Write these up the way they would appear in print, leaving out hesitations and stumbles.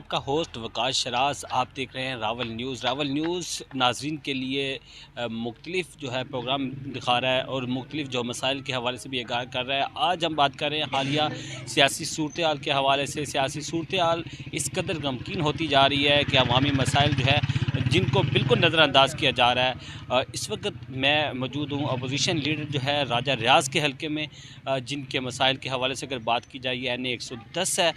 आपका होस्ट वकास शरास। आप देख रहे हैं रावल न्यूज़। रावल न्यूज़ नाज़रीन के लिए मुख्तलिफ जो है प्रोग्राम दिखा रहा है और मुख्तलिफ जो मसाइल के हवाले से भी आगाह कर रहा है। आज हम बात कर रहे हैं हालिया सियासी सूरत हाल के हवाले से। सियासी सूरत हाल इस कदर गमकीन होती जा रही है कि अवामी मसाइल जो है जिनको बिल्कुल नज़रअंदाज किया जा रहा है। इस वक्त मैं मौजूद हूँ अपोजिशन लीडर जो है राजा रियाज के हल्के में, जिनके मसाइल के हवाले से अगर बात की जाए NA 110 है,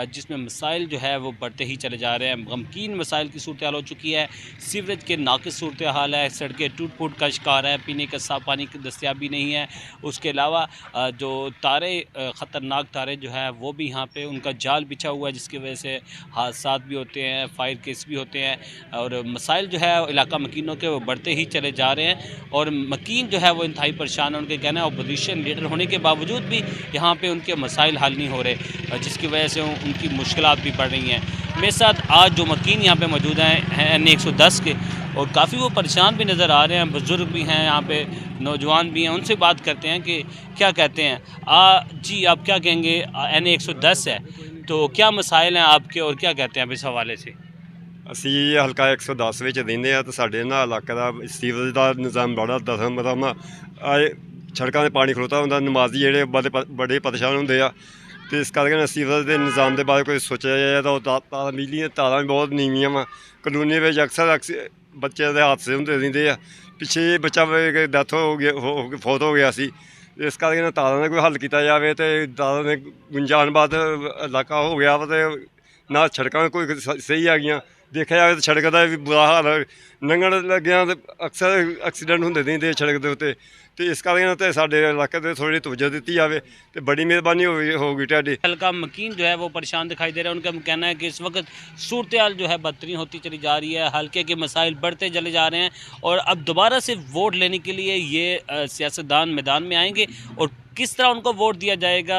जिसमें मसाइल जो है वो बढ़ते ही चले जा रहे हैं। गमकीन मसाइल की सूरत हाल हो चुकी है। सीवरेज के नाक़िस सूरत हाल है, सड़कें टूट फूट का शिकार है, पीने का साफ़ पानी की दस्तियाबी नहीं है। उसके अलावा जो तारे ख़तरनाक तारे जो है वो भी यहाँ पे उनका जाल बिछा हुआ है, जिसकी वजह से हादसात भी होते हैं, फायर केस भी होते हैं। और मसाइल जो है इलाका मकीनों के वो बढ़ते ही चले जा रहे हैं और मकीन जो है वो इंतहाई परेशान है। उनके कहना है अपोजिशन लीडर होने के बावजूद भी यहाँ पे उनके मसाइल हल नहीं हो रहे, जिसकी वजह से उनकी मुश्किलात भी बढ़ रही हैं। मेरे साथ आज जो मकीन यहाँ पे मौजूद हैं NA 110 के, और काफ़ी वो परेशान भी नज़र आ रहे हैं। बुज़ुर्ग भी हैं यहाँ पे, नौजवान भी हैं। उनसे बात करते हैं कि क्या कहते हैं। जी आप क्या कहेंगे? NA 110 है तो क्या मसाइल हैं आपके और क्या कहते हैं आप इस हवाले से? ਅਸੀਂ ਹਲਕਾ 110 ਵਿੱਚ ਰਹਿੰਦੇ ਆ ਤੇ ਸਾਡੇ ਨਾ ਇਲਾਕੇ ਦਾ ਸੀਵਰੇਜ ਦਾ ਨਿਜ਼ਾਮ ਬੜਾ ਦਸਮ ਸੜਕਾਂ 'ਤੇ ਪਾਣੀ ਖਲੋਤਾ ਹੁੰਦਾ। ਨਮਾਜ਼ੀ ਜਿਹੜੇ ਬੜੇ ਪਰੇਸ਼ਾਨ ਹੁੰਦੇ ਆ ਤੇ ਇਸ ਕਰਕੇ ਸੀਵਰੇਜ ਦੇ ਨਿਜ਼ਾਮ ਦੇ ਬਾਰੇ ਕੋਈ ਸੋਚਿਆ ਜਾਏ ਤਾਂ ਉਹ ਤਾਰਾਂ ਬਿਜਲੀ ਦੀਆਂ ਤਾਰਾਂ ਵੀ ਬਹੁਤ ਨੀਵੀਆਂ ਵਾ। ਕਲੋਨੀ ਵਿੱਚ ਅਕਸਰ ਬੱਚਿਆਂ ਦੇ ਹਾਦਸੇ ਹੁੰਦੇ ਰਹਿੰਦੇ ਆ। ਪਿੱਛੇ ਬੱਚਾ ਡੈਥ ਹੋ ਗਈ, ਫੌਤ ਹੋ ਗਿਆ ਸੀ। ਇਸ ਕਰਕੇ ਤਾਰਾਂ ਦਾ ਕੋਈ ਹੱਲ ਕੀਤਾ ਜਾਵੇ ਤੇ ਤਾਰਾਂ ਦੇ ਗੁੰਜਾਨ ਬਾਅਦ ਇਲਾਕਾ ਹੋ ਗਿਆ ਵਾ ਤੇ ਨਾ ਸੜਕਾਂ ਕੋਈ ਸਹੀ ਆ ਗਈਆਂ। देखा जाए तो सड़क का भी बुरा हाल है, लंघन लग्या तो अक्सर एक्सीडेंट होंगे रहते सड़क के उत्ते। तो इस करके साढ़े इलाके से थोड़ी तवज्जो दी जाए तो बड़ी मेहरबानी होगी तुहाडी। हल्का मकीन जो है वो परेशान दिखाई दे रहा है। उनका कहना है कि इस वक्त सूरत हाल जो है बदतरीन होती चली जा रही है, हल्के के मसाइल बढ़ते चले जा रहे हैं और अब दोबारा से वोट लेने के लिए ये सियासतदान मैदान में आएंगे और किस तरह उनको वोट दिया जाएगा।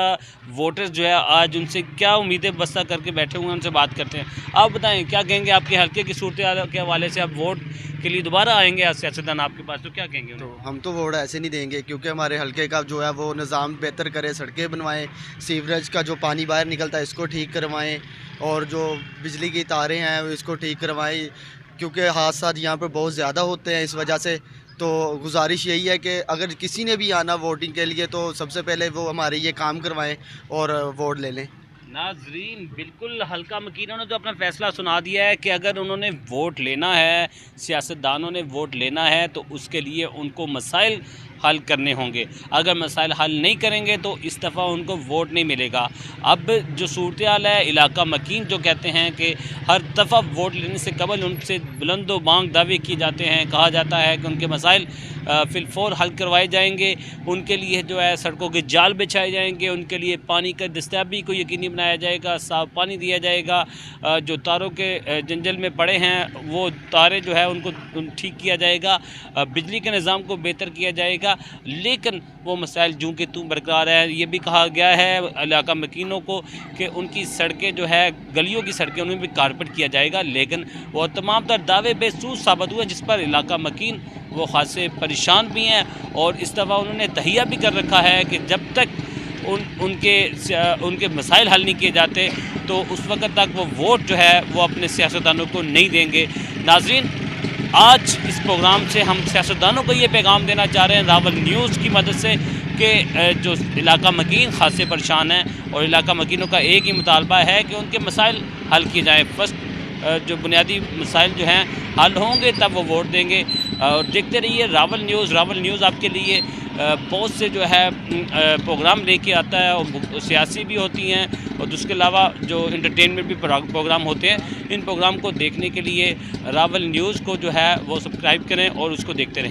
वोटर्स जो है आज उनसे क्या उम्मीदें बस्ता करके बैठे हुए हैं, उनसे बात करते हैं। आप बताएं क्या कहेंगे आपके हल्के की सूरत हाल के हवाले से? आप वोट के लिए दोबारा आएंगे सियासतदान आपके पास तो क्या कहेंगे उन्हें? तो हम तो वोट ऐसे नहीं देंगे क्योंकि हमारे हल्के का जो है वो निज़ाम बेहतर करे, सड़कें बनवाएं, सीवरेज का जो पानी बाहर निकलता है इसको ठीक करवाएं और जो बिजली की तारें हैं इसको ठीक करवाएं, क्योंकि हादसा यहाँ पर बहुत ज़्यादा होते हैं इस वजह से। तो गुजारिश यही है कि अगर किसी ने भी आना वोटिंग के लिए तो सबसे पहले वो हमारे ये काम करवाएं और वोट ले लें। नाजरीन बिल्कुल हल्का मकीनों ने तो अपना फ़ैसला सुना दिया है कि अगर उन्होंने वोट लेना है, सियासतदानों ने वोट लेना है तो उसके लिए उनको मसाइल हल करने होंगे। अगर मसाइल हल नहीं करेंगे तो इस दफ़ा उनको वोट नहीं मिलेगा। अब जो सूरत हाल है इलाका मकीन जो कहते हैं कि हर दफ़ा वोट लेने से कबल उनसे बुलंदो बांग दावे किए जाते हैं, कहा जाता है कि उनके मसाइल फिलफौर हल करवाए जाएंगे। उनके लिए जो है सड़कों के जाल बिछाए जाएंगे, उनके लिए पानी का दस्तयाबी को यकीनी बनाया जाएगा, साफ़ पानी दिया जाएगा, जो तारों के जंजल में पड़े हैं वो तारे जो है उनको ठीक किया जाएगा, बिजली के निज़ाम को बेहतर किया जाएगा। लेकिन वो मसाइल जूँ के तूँ बरकरार है। ये भी कहा गया है इलाका मकीनों को कि उनकी सड़कें जो है गलियों की सड़कें उनमें भी कारपेट किया जाएगा, लेकिन वो तमाम तर दावे बेसूस साबित हुए, जिस पर इलाका मकीन वो खासे परेशान भी हैं। और इस दफ़ा उन्होंने तहिया भी कर रखा है कि जब तक उनके मसाइल हल नहीं किए जाते तो उस वक्त तक वो वोट जो है वो अपने सियासतदानों को नहीं देंगे। नाज़रीन आज इस प्रोग्राम से हम सियासतदानों को ये पैगाम देना चाह रहे हैं रावल न्यूज़ की मदद से कि जो इलाका मकीन खासे परेशान हैं और इलाका मकीनों का एक ही मुतालबा है कि उनके मसाइल हल किए जाएँ। फर्स्ट जो बुनियादी मसाइल जो हैं हल होंगे तब वो वोट देंगे। और देखते रहिए रावल न्यूज़। रावल न्यूज़ आपके लिए बहुत से जो है प्रोग्राम लेके आता है और सियासी भी होती हैं और उसके अलावा जो इंटरटेनमेंट भी प्रोग्राम होते हैं। इन प्रोग्राम को देखने के लिए रावल न्यूज़ को जो है वो सब्सक्राइब करें और उसको देखते रहें।